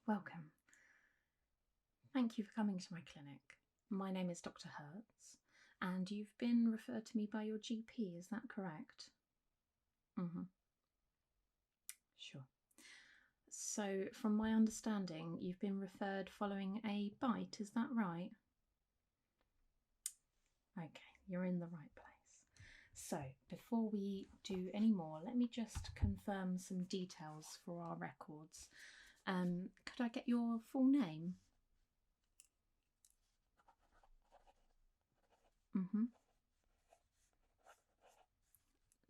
Welcome. Thank you for coming to my clinic. My name is Dr. Hertz, and you've been referred to me by your GP, is that correct? Sure. So, from my understanding, you've been referred following a bite, is that right? Okay, you're in the right place. So, before we do any more, let me just confirm some details for our records. Could I get your full name?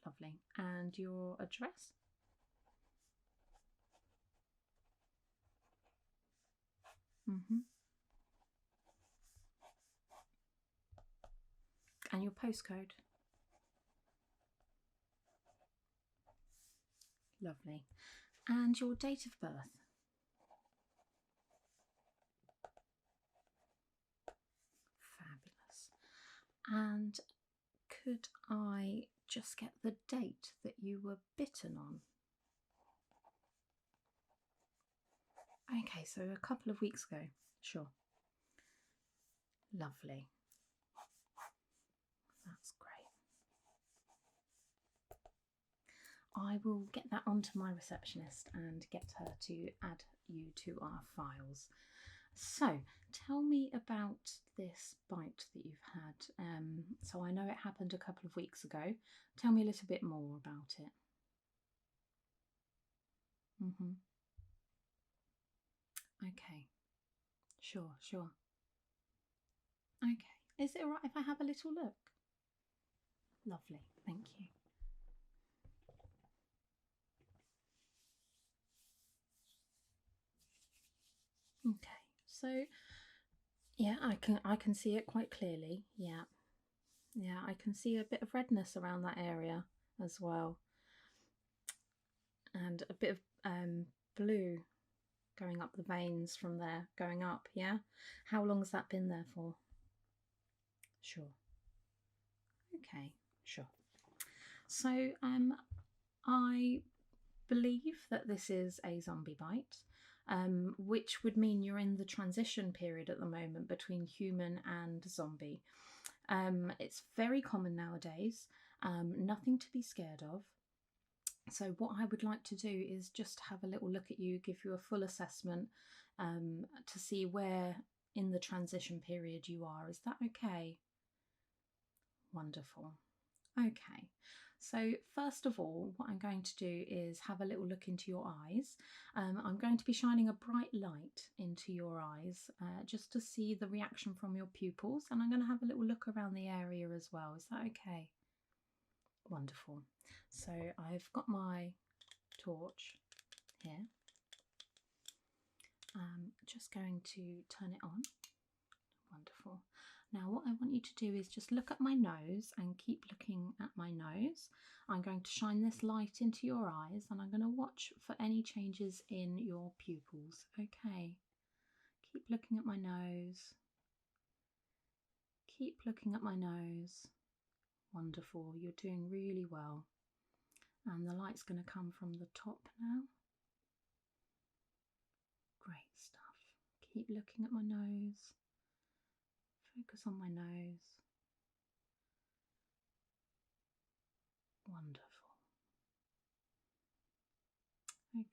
Lovely. And your address? And your postcode? Lovely. And your date of birth? Fabulous. And could I just get the date that you were bitten on? Okay, so a couple of weeks ago. Sure. Lovely. That's great. I will get that onto my receptionist and get her to add you to our files. So, tell me about this bite that you've had. So I know it happened a couple of weeks ago. Tell me a little bit more about it. Okay. Sure. Okay. Is it all right if I have a little look? Lovely. Thank you. Okay. So, yeah, I can see it quite clearly. Yeah. I can see a bit of redness around that area as well. And a bit of blue going up the veins from there, going up, yeah? How long has that been there for? Sure. Okay, sure. So I believe that this is a zombie bite, which would mean you're in the transition period at the moment between human and zombie. It's very common nowadays, nothing to be scared of. So what I would like to do is just have a little look at you, give you a full assessment to see where in the transition period you are. Is that okay? Wonderful. Okay, so first of all, what I'm going to do is have a little look into your eyes. I'm going to be shining a bright light into your eyes just to see the reaction from your pupils, and I'm going to have a little look around the area as well. Is that okay? Wonderful. So I've got my torch here. I'm just going to turn it on. Wonderful. Now what I want you to do is just look at my nose and keep looking at my nose. I'm going to shine this light into your eyes and I'm going to watch for any changes in your pupils. Okay. Keep looking at my nose. Keep looking at my nose. Wonderful. You're doing really well. And the light's going to come from the top now. Great stuff. Keep looking at my nose. Focus on my nose. Wonderful. Okay.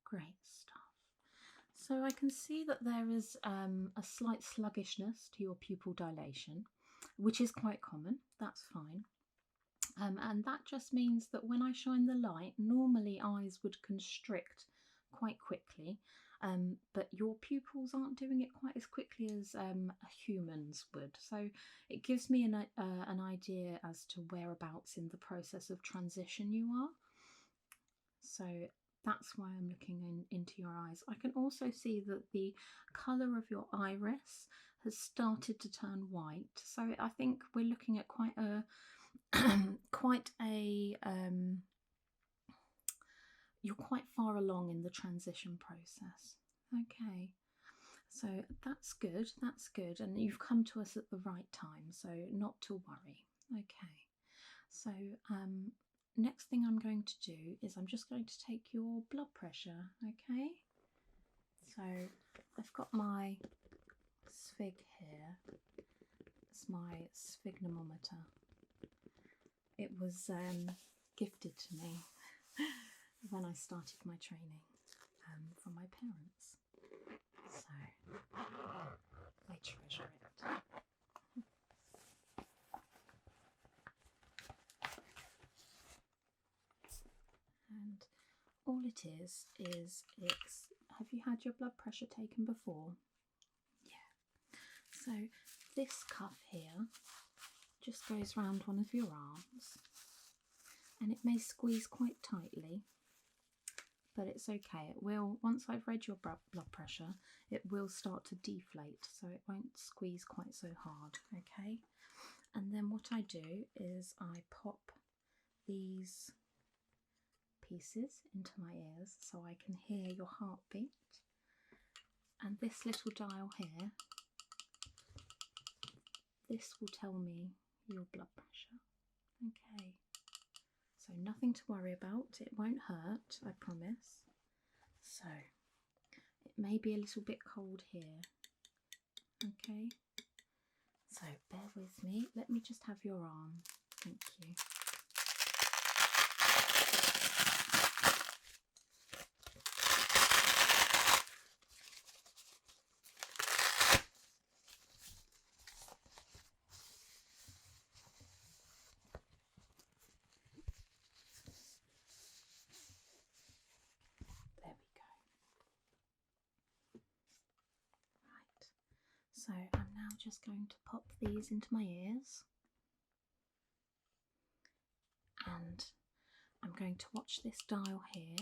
Great stuff. So I can see that there is a slight sluggishness to your pupil dilation, which is quite common. That's fine. And that just means that when I shine the light, normally eyes would constrict quite quickly, but your pupils aren't doing it quite as quickly as humans would. So it gives me an idea as to whereabouts in the process of transition you are. So that's why I'm looking into your eyes. I can also see that the colour of your iris has started to turn white. So I think we're looking at quite a you're quite far along in the transition process. Okay, so that's good, and you've come to us at the right time, so not to worry. Okay, so next thing I'm going to do is I'm just going to take your blood pressure, okay? So I've got my sphig here. It's my sphygmometer. It was gifted to me when I started my training from my parents. So I treasure it. And all it is it's, have you had your blood pressure taken before? Yeah. So this cuff here just goes round one of your arms, and it may squeeze quite tightly, but it's okay. It will, once I've read your blood pressure, it will start to deflate, so it won't squeeze quite so hard, okay? And then what I do is I pop these pieces into my ears so I can hear your heartbeat. And this little dial here, this will tell me your blood pressure. Okay, so nothing to worry about. It won't hurt, I promise. So it may be a little bit cold here. Okay, so bear with me. Let me just have your arm. Thank you. There we go. Right, so I'm now just going to pop these into my ears, and I'm going to watch this dial here,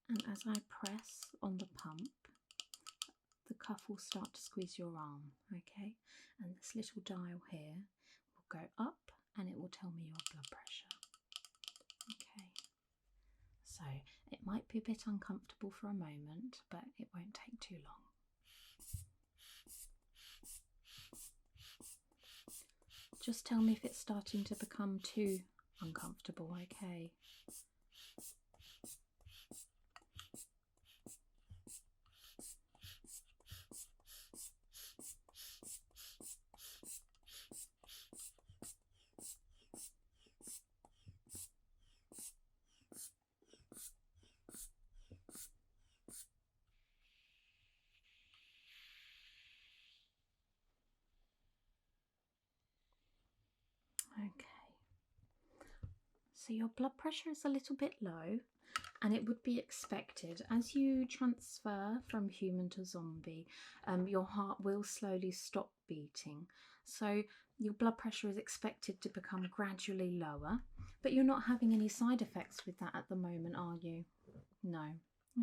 and as I press on the pump, the cuff will start to squeeze your arm, okay? And this little dial here will go up and it will tell me your blood pressure, okay? So it might be a bit uncomfortable for a moment, but it won't take too long. Just tell me if it's starting to become too uncomfortable, okay? Okay, so your blood pressure is a little bit low, and it would be expected. As you transfer from human to zombie, your heart will slowly stop beating. So your blood pressure is expected to become gradually lower, but you're not having any side effects with that at the moment, are you? No.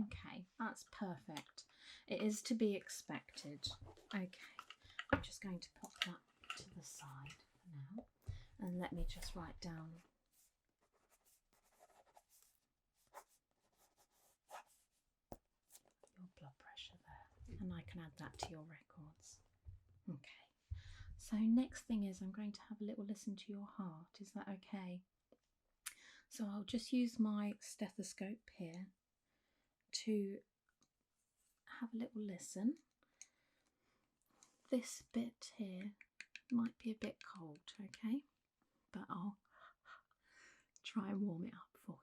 Okay, that's perfect. It is to be expected. Okay, I'm just going to pop that to the side for now. And let me just write down your blood pressure there, and I can add that to your records. Okay, so next thing is I'm going to have a little listen to your heart. Is that okay? So I'll just use my stethoscope here to have a little listen. This bit here might be a bit cold, okay? But I'll try and warm it up for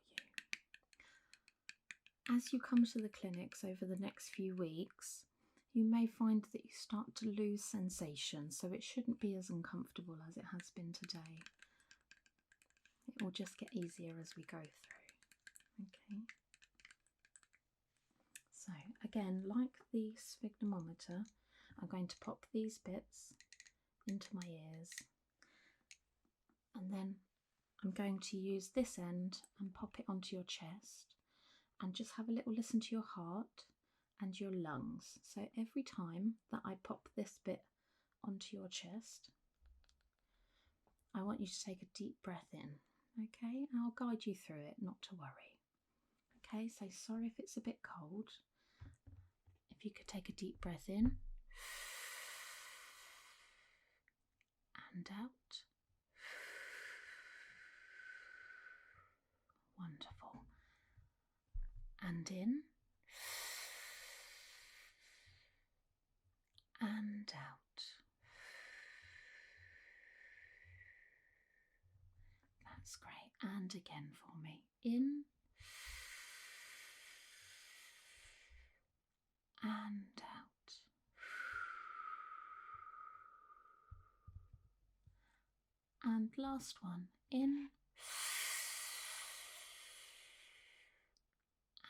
you. As you come to the clinics over the next few weeks, you may find that you start to lose sensation, so it shouldn't be as uncomfortable as it has been today. It will just get easier as we go through. Okay. So again, like the sphygmometer, I'm going to pop these bits into my ears, and then I'm going to use this end and pop it onto your chest and just have a little listen to your heart and your lungs. So every time that I pop this bit onto your chest, I want you to take a deep breath in, okay? And I'll guide you through it, not to worry. Okay, so sorry if it's a bit cold. If you could take a deep breath in and out. and in and out. That's great. And again for me. In and out. And last one. In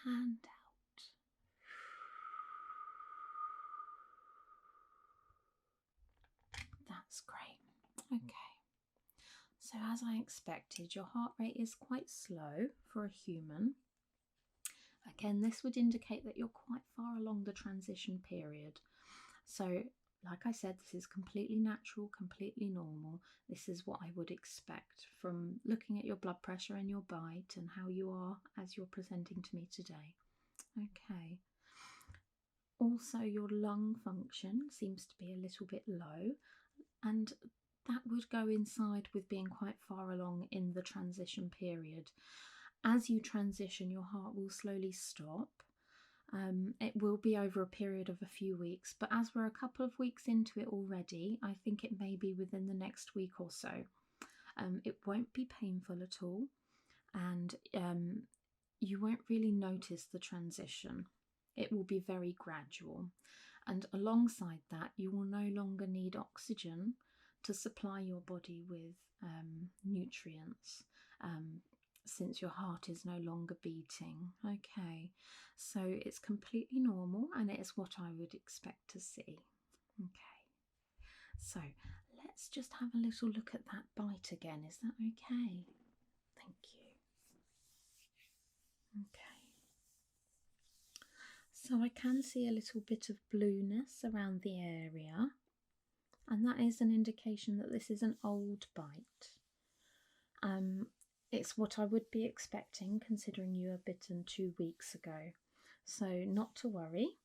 and out. That's great. Okay. So as I expected, your heart rate is quite slow for a human. Again, this would indicate that you're quite far along the transition period. So, like I said, this is completely natural, completely normal. This is what I would expect from looking at your blood pressure and your bite and how you are as you're presenting to me today. Okay. Also, your lung function seems to be a little bit low, and that would go inside with being quite far along in the transition period. As you transition, your heart will slowly stop. It will be over a period of a few weeks, but as we're a couple of weeks into it already, I think it may be within the next week or so. It won't be painful at all, and you won't really notice the transition. It will be very gradual, and alongside that, you will no longer need oxygen to supply your body with nutrients, since your heart is no longer beating. Okay, so it's completely normal and it is what I would expect to see. Okay, so let's just have a little look at that bite again. Is that okay? Thank you. Okay, so I can see a little bit of blueness around the area, and that is an indication that this is an old bite. It's what I would be expecting considering you were bitten 2 weeks ago. So not to worry.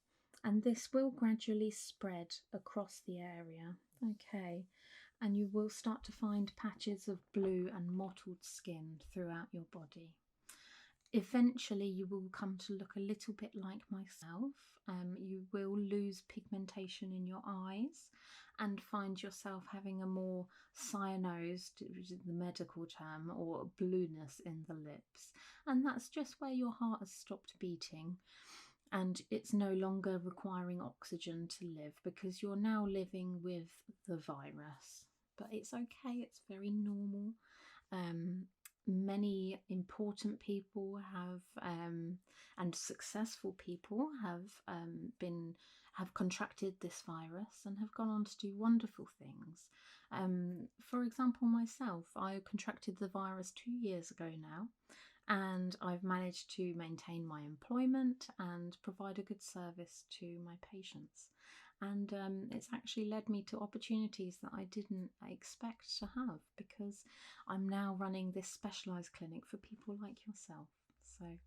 And this will gradually spread across the area. Okay. And you will start to find patches of blue and mottled skin throughout your body. Eventually you will come to look a little bit like myself. You will lose pigmentation in your eyes and find yourself having a more cyanosed, which is the medical term, or blueness in the lips. And that's just where your heart has stopped beating and it's no longer requiring oxygen to live because you're now living with the virus. But it's okay, it's very normal. Many important people have and successful people have contracted this virus and have gone on to do wonderful things. For example, myself, I contracted the virus 2 years ago now, and I've managed to maintain my employment and provide a good service to my patients. And it's actually led me to opportunities that I didn't expect to have, because I'm now running this specialised clinic for people like yourself. So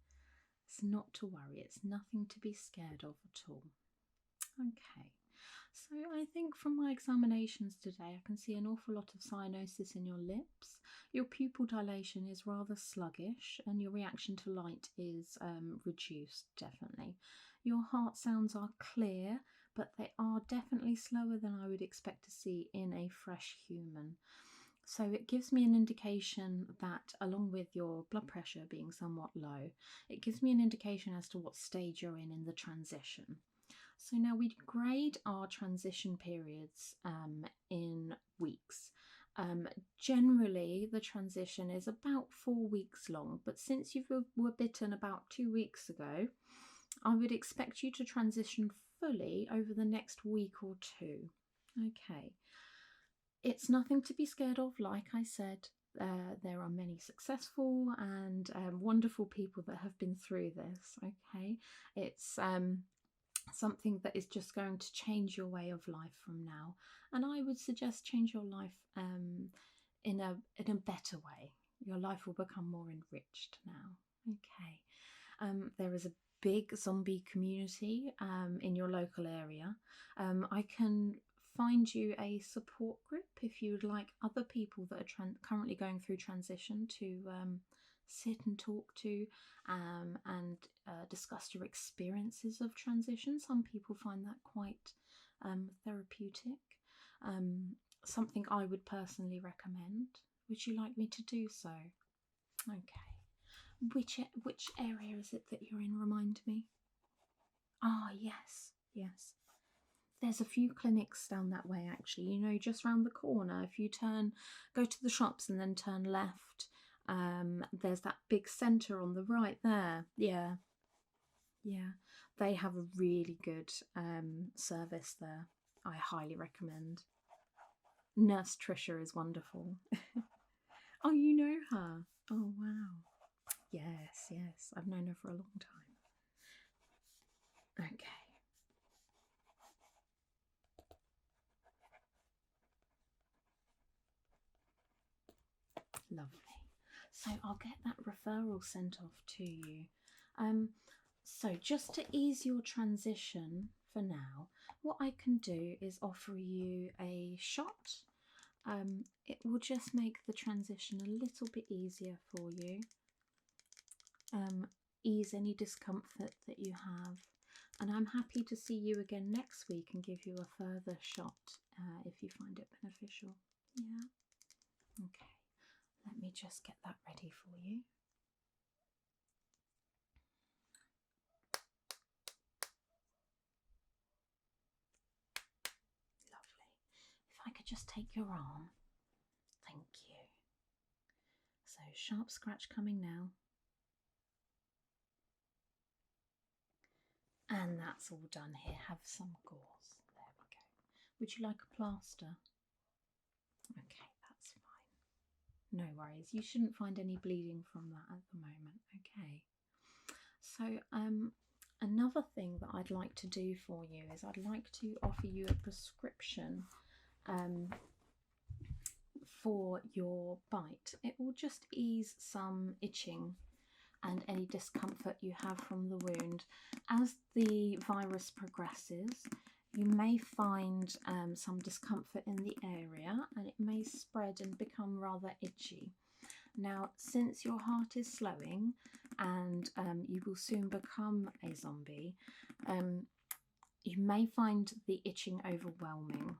it's not to worry, it's nothing to be scared of at all. Okay, so I think from my examinations today I can see an awful lot of cyanosis in your lips. Your pupil dilation is rather sluggish and your reaction to light is reduced, definitely. Your heart sounds are clear, but they are definitely slower than I would expect to see in a fresh human. So it gives me an indication that, along with your blood pressure being somewhat low, it gives me an indication as to what stage you're in the transition. So now we grade our transition periods in weeks. Generally, the transition is about 4 weeks long, but since you were bitten about 2 weeks ago, I would expect you to transition fully over the next week or two. Okay, it's nothing to be scared of. Like I said, there are many successful and wonderful people that have been through this. Okay, it's something that is just going to change your way of life from now, and I would suggest change your life in a better way. Your life will become more enriched now. Okay, there is a big zombie community in your local area. I can find you a support group if you would like other people that are currently going through transition to sit and talk to, and discuss your experiences of transition. Some people find that quite therapeutic. Something I would personally recommend. Would you like me to do so? Okay. Which area is it that you're in? Remind me. Ah, yes, yes. There's a few clinics down that way, actually. You know, just round the corner. If you go to the shops and then turn left, there's that big centre on the right there. Yeah, yeah. They have a really good service there. I highly recommend. Nurse Trisha is wonderful. Oh, you know her? Oh, wow. Yes, yes. I've known her for a long time. Okay. Lovely. So I'll get that referral sent off to you. So just to ease your transition for now, what I can do is offer you a shot. It will just make the transition a little bit easier for you. Ease any discomfort that you have. And I'm happy to see you again next week and give you a further shot if you find it beneficial. Yeah. Okay. Let me just get that ready for you. Lovely. If I could just take your arm. Thank you. So, sharp scratch coming now. And that's all done here. Have some gauze. There we go. Would you like a plaster? Okay, that's fine. No worries. You shouldn't find any bleeding from that at the moment. Okay. So, another thing that I'd like to do for you is I'd like to offer you a prescription for your bite. It will just ease some itching and any discomfort you have from the wound. As the virus progresses, you may find some discomfort in the area and it may spread and become rather itchy. Now, since your heart is slowing and you will soon become a zombie, you may find the itching overwhelming.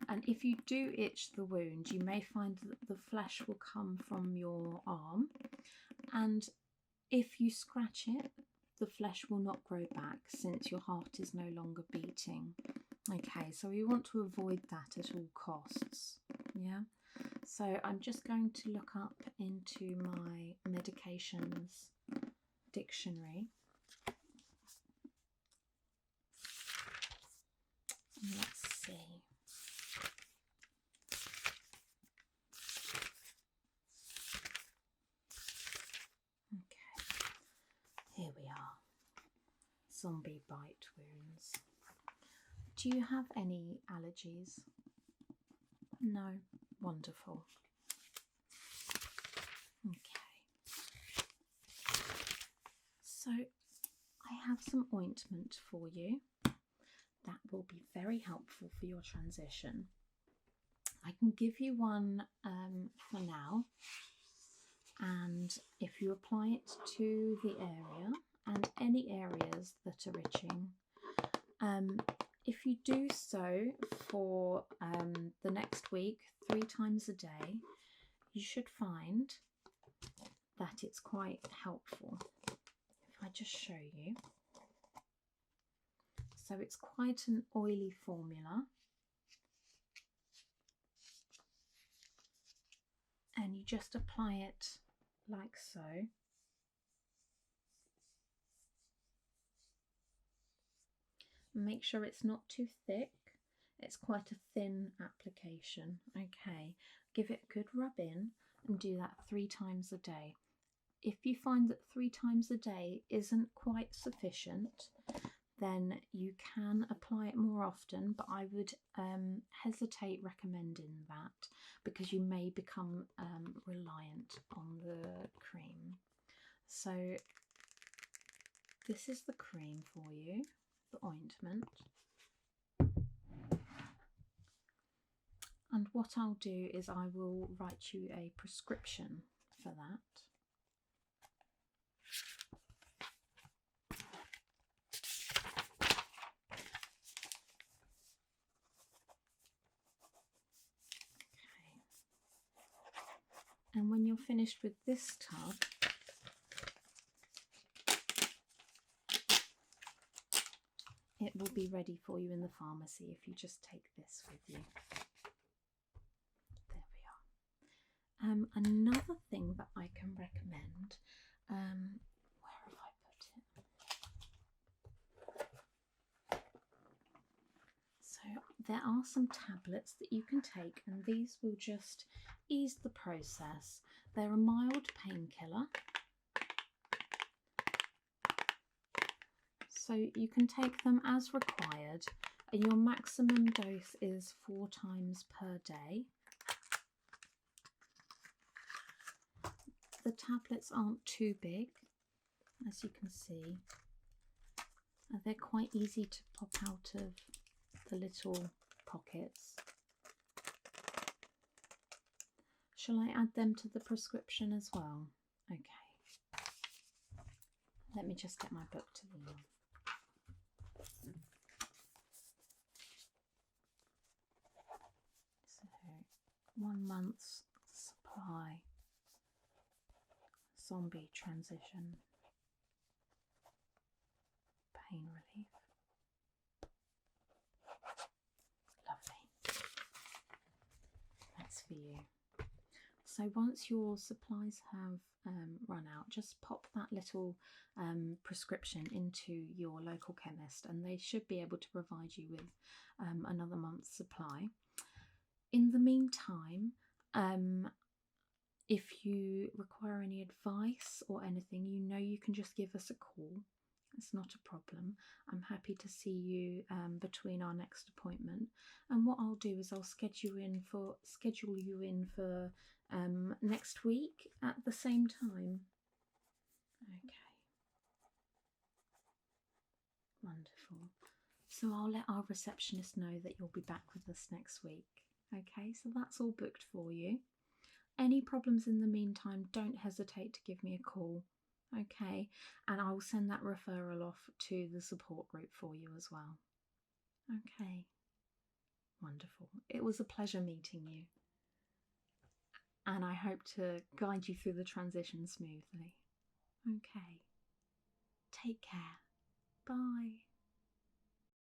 And if you do itch the wound, you may find that the flesh will come from your arm, and if you scratch it, the flesh will not grow back since your heart is no longer beating. Okay, so we want to avoid that at all costs. Yeah, so I'm just going to look up into my medications dictionary. Let's see. Okay, here we are. Zombie bite wounds. Do you have any allergies? No. Wonderful. Okay. So I have some ointment for you that will be very helpful for your transition. I can give you one for now, and if you apply it to the area and any areas that are itching, if you do so for the next week 3 times a day, you should find that it's quite helpful. If I just show you. So it's quite an oily formula. And you just apply it like so. Make sure it's not too thick. It's quite a thin application. Okay, give it a good rub in and do that 3 times a day. If you find that 3 times a day isn't quite sufficient, then you can apply it more often, but I would hesitate recommending that because you may become reliant on the cream. So this is the cream for you, the ointment. And what I'll do is I will write you a prescription for that. And when you're finished with this tub, it will be ready for you in the pharmacy if you just take this with you. There we are. Another thing that I can recommend, where have I put it? So there are some tablets that you can take, and these will just ease the process. They're a mild painkiller. So you can take them as required, and your maximum dose is 4 times per day. The tablets aren't too big, as you can see. They're quite easy to pop out of the little pockets. Shall I add them to the prescription as well? Okay. Let me just get my book to lean on. So 1 month's supply. Zombie transition. Pain relief. Lovely. That's for you. So once your supplies have run out, just pop that little prescription into your local chemist, and they should be able to provide you with another month's supply. In the meantime, if you require any advice or anything, you can just give us a call. It's not a problem. I'm happy to see you between our next appointment. And what I'll do is I'll schedule you in for next week at the same time. Okay. Wonderful. So I'll let our receptionist know that you'll be back with us next week. Okay, so that's all booked for you. Any problems in the meantime, don't hesitate to give me a call. Okay, and I will send that referral off to the support group for you as well. Okay, wonderful. It was a pleasure meeting you, and I hope to guide you through the transition smoothly. Okay, take care. Bye.